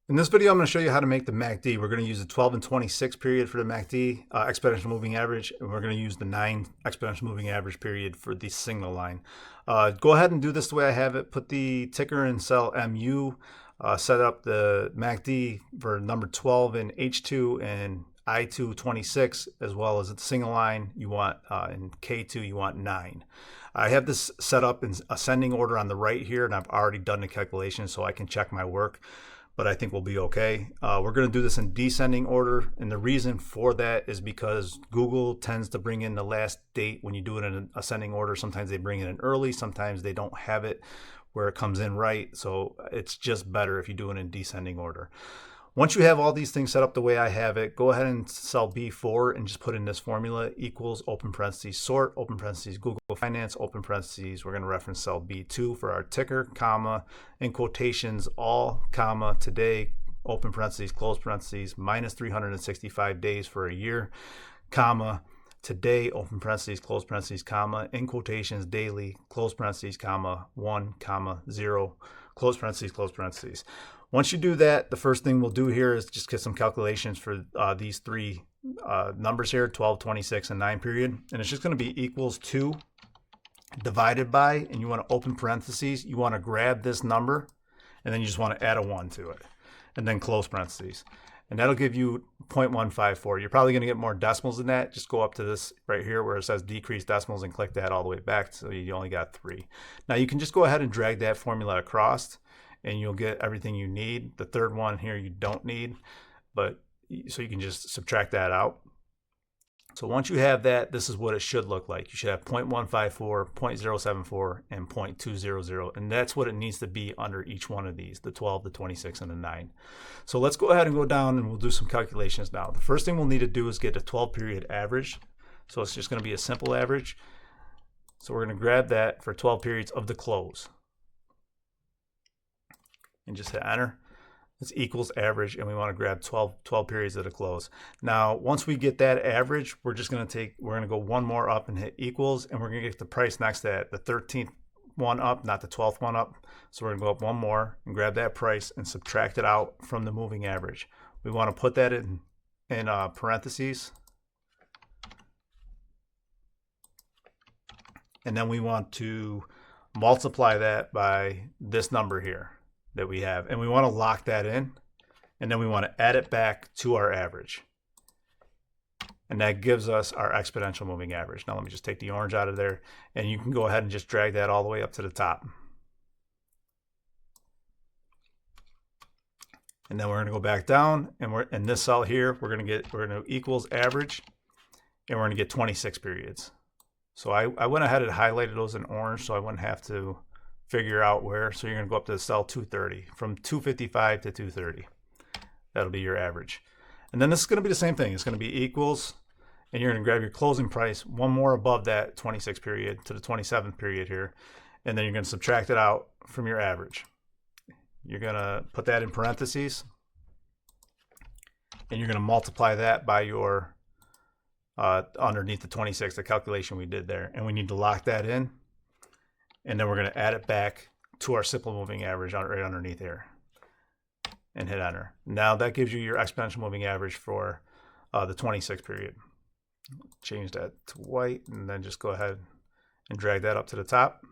In this video, I'm going to show you how to make the MACD. We're going to use the 12 and 26 period for the MACD exponential moving average, and we're going to use the 9 exponential moving average period for the signal line. Go ahead and do this the way I have it. Put the ticker in cell MU, set up the MACD for number 12 in H2 and I2 26, as well as the signal line you want in K2 you want 9. I have this set up in ascending order on the right here, and I've already done the calculation so I can check my work, but I think we'll be okay. We're going to do this in descending order, and the reason for that is because Google tends to bring in the last date when you do it in an ascending order. Sometimes they bring it in early, sometimes they don't have it where it comes in right, so it's just better if you do it in descending order. Once you have all these things set up the way I have it, go ahead and cell B4 and just put in this formula, equals, open parentheses, sort, open parentheses, Google Finance, open parentheses. We're going to reference cell B2 for our ticker, comma, in quotations, all, comma, today, open parentheses, close parentheses, minus 365 days for a year, comma, today, open parentheses, close parentheses, comma, in quotations, daily, close parentheses, comma, 1, comma, 0, close parentheses, close parentheses. Once you do that, the first thing we'll do here is just get some calculations for these three numbers here, 12, 26, and 9 period. And it's just going to be equals 2 divided by, and you want to open parentheses. You want to grab this number, and then you just want to add a 1 to it, and then close parentheses. And that'll give you 0.154. You're probably going to get more decimals than that. Just go up to this right here where it says decrease decimals and click that all the way back, so you only got 3. Now you can just go ahead and drag that formula across, and you'll get everything you need. The third one here you don't need, but so you can just subtract that out. So once you have that, this is what it should look like. You should have 0.154, 0.074, and 0.200, and that's what it needs to be under each one of these, the 12, the 26, and the 9. So let's go ahead and go down and we'll do some calculations now. The first thing we'll need to do is get a 12 period average. So it's just going to be a simple average. So we're going to grab that for 12 periods of the close, and just hit enter. It's equals average, and we want to grab 12 periods at a close. Now, once we get that average, we're going to go one more up and hit equals, and we're going to get the price next to that, the 13th one up, not the 12th one up. So we're going to go up one more and grab that price and subtract it out from the moving average. We want to put that in parentheses, and then we want to multiply that by this number here that we have, and we want to lock that in, and then we want to add it back to our average, and that gives us our exponential moving average. Now let me just take the orange out of there, and you can go ahead and just drag that all the way up to the top, and then we're going to go back down, and we're in this cell here, we're going to equals average, and we're going to get 26 periods. So I went ahead and highlighted those in orange so I wouldn't have to figure out where. So you're going to go up to the cell 230, from 255 to 230. That'll be your average. And then this is going to be the same thing. It's going to be equals, and you're going to grab your closing price one more above that 26 period to the 27th period here, and then you're going to subtract it out from your average. You're going to put that in parentheses, and you're going to multiply that by your underneath the 26, the calculation we did there, and we need to lock that in. And then we're going to add it back to our simple moving average right underneath here and hit enter. Now that gives you your exponential moving average for the 26 period. Change that to white, and then just go ahead and drag that up to the top.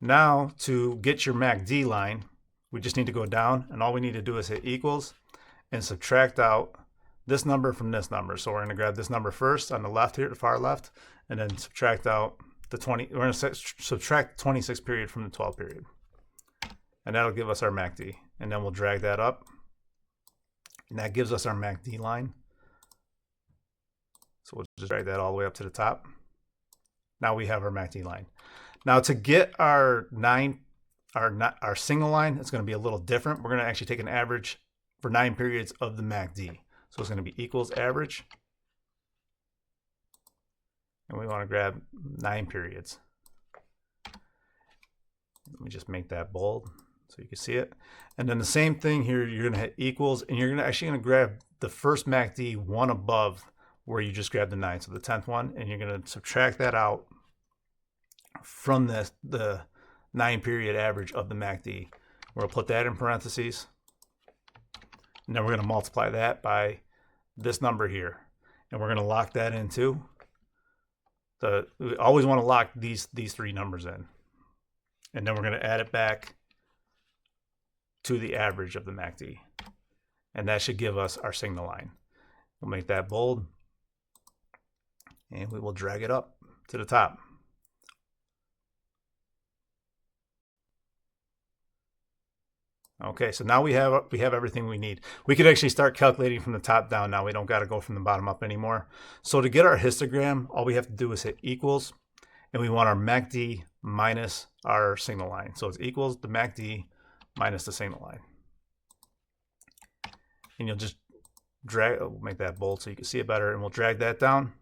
Now to get your MACD line, we just need to go down, and all we need to do is hit equals and subtract out this number from this number. So we're going to grab this number first on the left here, the far left, and then subtract out the 20. We're going to subtract 26 period from the 12 period, and that'll give us our MACD. And then we'll drag that up, and that gives us our MACD line. So we'll just drag that all the way up to the top. Now we have our MACD line. Now to get our signal line, it's going to be a little different. We're going to actually take an average for 9 periods of the MACD. So it's going to be equals average, and we want to grab 9 periods. Let me just make that bold so you can see it. And then the same thing here, you're going to hit equals, and you're actually going to grab the first MACD one above where you just grabbed the 9, so the 10th one, and you're going to subtract that out from the 9 period average of the MACD. We'll put that in parentheses, And then we're going to multiply that by this number here. And we're going to lock that into we always want to lock these three numbers in. And then we're going to add it back to the average of the MACD. And that should give us our signal line. We'll make that bold. And we will drag it up to the top. Okay, so now we have everything we need. We could actually start calculating from the top down now. We don't got to go from the bottom up anymore. So to get our histogram, all we have to do is hit equals, and we want our MACD minus our signal line. So it's equals the MACD minus the signal line. And you'll just drag, we'll make that bold so you can see it better, and we'll drag that down.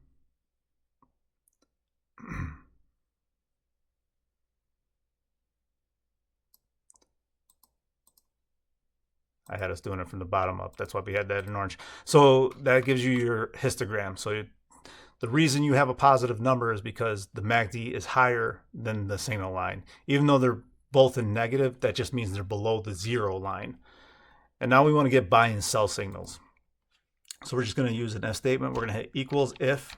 I had us doing it from the bottom up. That's why we had that in orange. So that gives you your histogram. So the reason you have a positive number is because the MACD is higher than the signal line. Even though they're both in negative, that just means they're below the zero line. And now we want to get buy and sell signals. So we're just going to use an if statement. We're going to hit equals if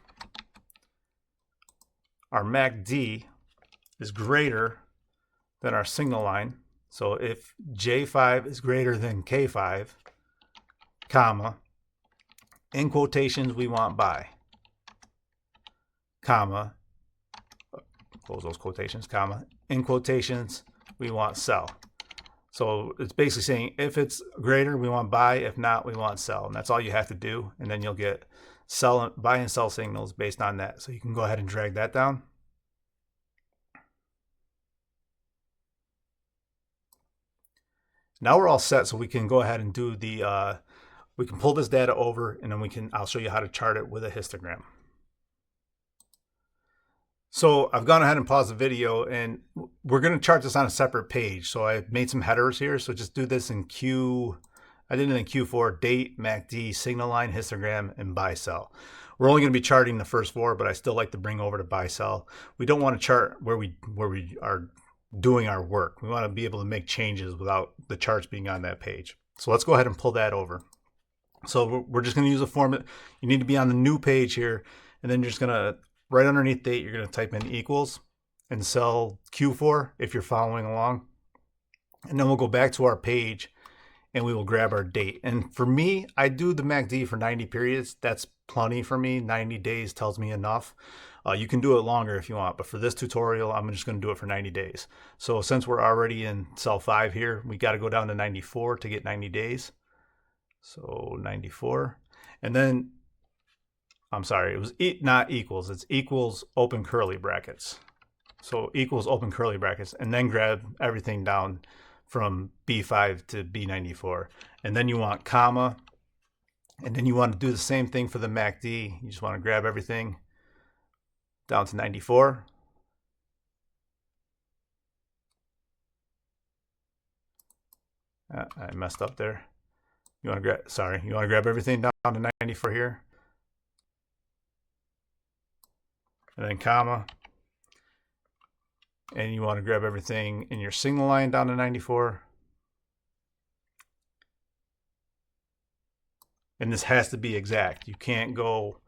our MACD is greater than our signal line. So if J5 is greater than K5, comma, in quotations we want buy, comma, close those quotations, comma, in quotations we want sell. So it's basically saying if it's greater we want buy, if not we want sell, and that's all you have to do, and then you'll get buy and sell signals based on that. So you can go ahead and drag that down. Now we're all set, so we can go ahead and do the, we can pull this data over, and then I'll show you how to chart it with a histogram. So I've gone ahead and paused the video, and we're going to chart this on a separate page. So I made some headers here, so just do this in I did it in Q4, date, MACD, signal line, histogram, and buy sell. We're only going to be charting the first four, but I still like to bring over to buy sell. We don't want to chart where we are doing our work. We want to be able to make changes without the charts being on that page. So let's go ahead and pull that over. So we're just going to use a format. You need to be on the new page here, and then you're just going to, right underneath date, you're going to type in equals and sell Q4 if you're following along. And then we'll go back to our page and we will grab our date. And for me, I do the MACD for 90 periods. That's plenty for me. 90 days tells me enough. You can do it longer if you want, but for this tutorial, I'm just going to do it for 90 days. So since we're already in cell 5 here, we got to go down to 94 to get 90 days. So 94. And then, I'm sorry, it was not equals. It's equals open curly brackets. So equals open curly brackets, and then grab everything down from B5 to B94. And then you want comma, and then you want to do the same thing for the MACD. You just want to grab everything down to 94. I messed up there. You want to grab everything down to 94 here. And then comma. And you want to grab everything in your signal line down to 94. And this has to be exact. You can't go,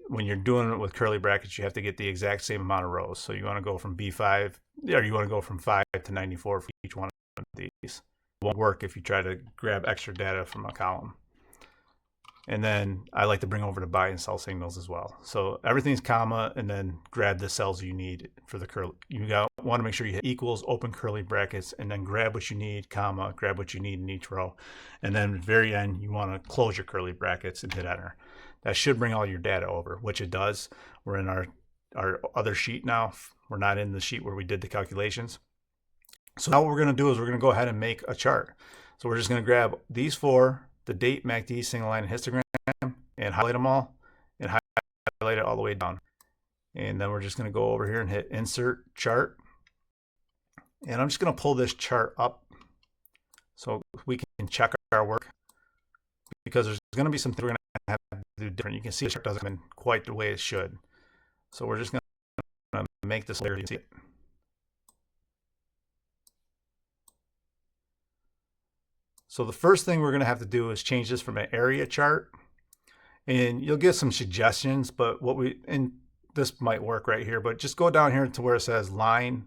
when you're doing it with curly brackets, you have to get the exact same amount of rows. So you want to go from B5, or you want to go from 5 to 94 for each one of these. It won't work if you try to grab extra data from a column. And then I like to bring over to buy and sell signals as well. So everything's comma, and then grab the cells you need for the curly. Want to make sure you hit equals, open curly brackets, and then grab what you need, comma, grab what you need in each row. And then at the very end, you want to close your curly brackets and hit enter. That should bring all your data over, which it does. We're in our other sheet now. We're not in the sheet where we did the calculations. So now what we're going to do is we're going to go ahead and make a chart. So we're just going to grab these four, the date, MACD, signal line, and histogram, and highlight them all, and highlight it all the way down. And then we're just going to go over here and hit insert chart. And I'm just going to pull this chart up so we can check our work, because there's going to be some things we're going to have to do different. You can see the chart doesn't come in quite the way it should. So we're just going to make this layer. See it. So the first thing we're going to have to do is change this from an area chart. And you'll get some suggestions, but this might work right here, but just go down here to where it says line,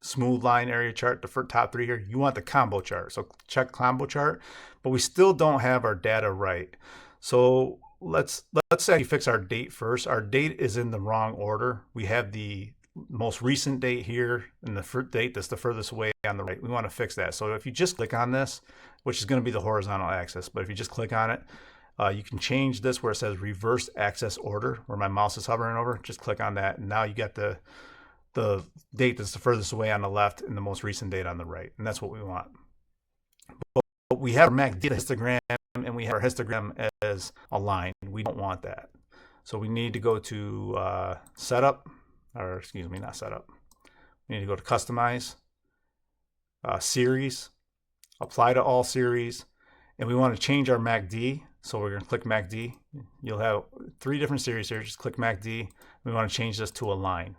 smooth line area chart, the first top three here. You want the combo chart. So check combo chart, but we still don't have our data right. So let's actually fix our date first. Our date is in the wrong order. We have the most recent date here and the date that's the furthest away on the right. We want to fix that. So if you just click on this, which is going to be the horizontal axis, but if you just click on it, you can change this where it says reverse axis order, where my mouse is hovering over. Just click on that, and now you got the date that's the furthest away on the left and the most recent date on the right, and that's what we want. But we have our MACD histogram, and we have our histogram as a line. We don't want that. So we need to go to setup, or excuse me, not setup. We need to go to customize, series, apply to all series, and we want to change our MACD. So we're going to click MACD. You'll have 3 different series here. Just click MACD. We want to change this to a line.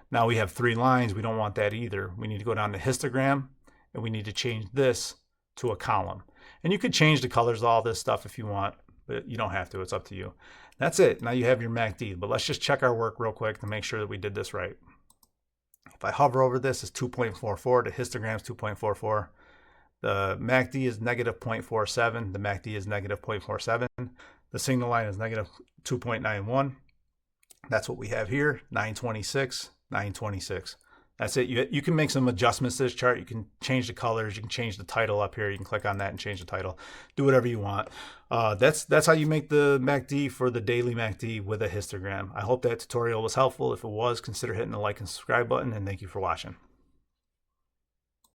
Now we have 3 lines. We don't want that either. We need to go down to histogram, and we need to change this to a column. And you could change the colors of all this stuff if you want, but you don't have to. It's up to you. That's it. Now you have your MACD, but let's just check our work real quick to make sure that we did this right. If I hover over this, it's 2.44. The histogram is 2.44. The MACD is negative 0.47. The MACD is negative 0.47. The signal line is negative 2.91. That's what we have here, 926, 926. That's it. You can make some adjustments to this chart. You can change the colors. You can change the title up here. You can click on that and change the title. Do whatever you want. That's how you make the MACD for the daily MACD with a histogram. I hope that tutorial was helpful. If it was, consider hitting the like and subscribe button, and thank you for watching.